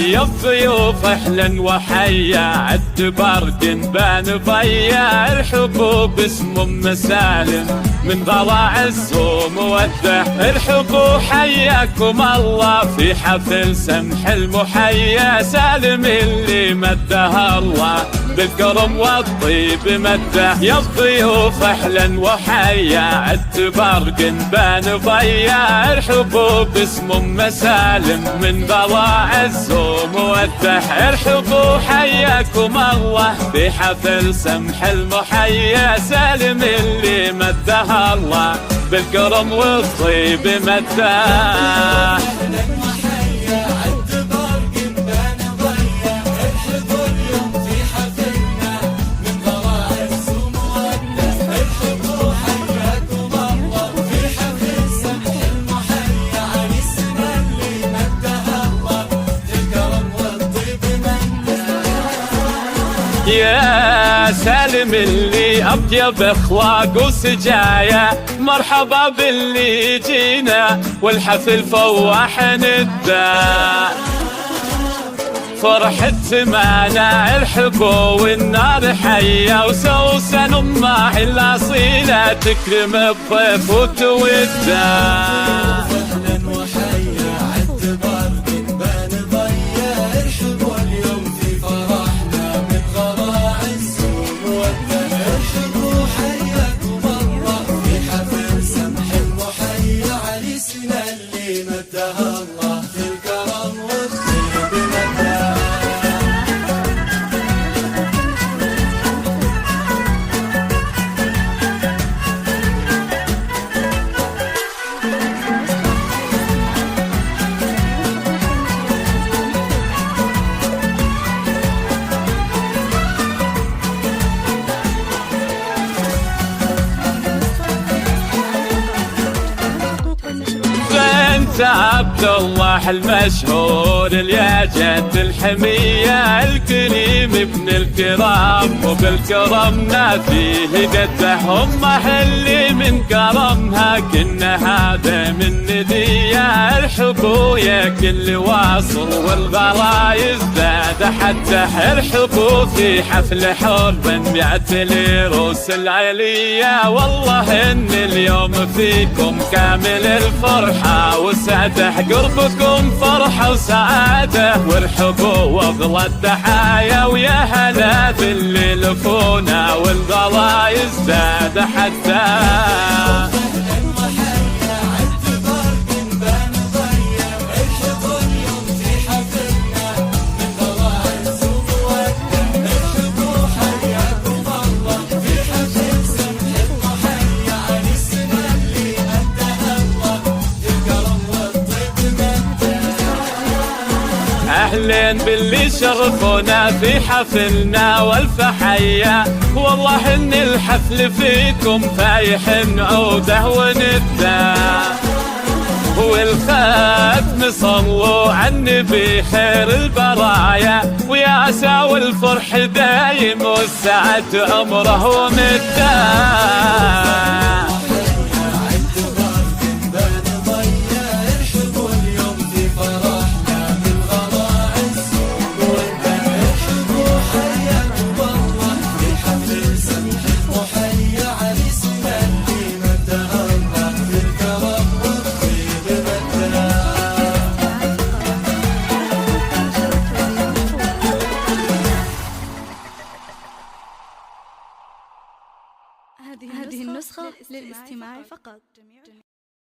يا الضيوف اهلا وحيا عد برد بان ضيا ارحبوا باسم ام سالم من غلا عز وموده ارحبوا حياكم الله في حفل سمح المحيا سالم اللي مده الله بالكرم والطيب مده يا الضيوف اهلا وحيا عد برق بان ضيا ارحبوا باسم ام سالم من غلا عز وموده ارحبوا حياكم الله في حفل سمح المحيا سالم اللي مده الله بالكرم والطيب مده يا سالم اللي أطيب أخلاق وسجايا مرحبا باللي جينا والحفل فواح نداء فرحة معنا ارحبوا والنار حية وسوسن أمه الأصيلة تكرم الضيف وتودع عبد الله المشهور يا جد الحمية الكريم ابن الكرام وبالكرمنا فيه قده أمه اللي من كرمها كنا هذا من ندية ارحبوا يا كل واصل والغلا يزداد حتى ارحبوا في حفل حرب مئة الروس العلية والله ان اليوم فيكم كامل الفرحة وسعده قربكم فرحة وسعادة وارحبوا واغلى التحايا ويا هلا باللي لفونا والغلا يزداد حتى أهلين باللي شرفونا في حفلنا والف حيا والله إن الحفل فيكم فايح عوده وندى والختم صلوا على النبي خير البرايا ويا عسى والفرح دايم والسعد عمره ومدى هذه النسخة للاستماع فقط.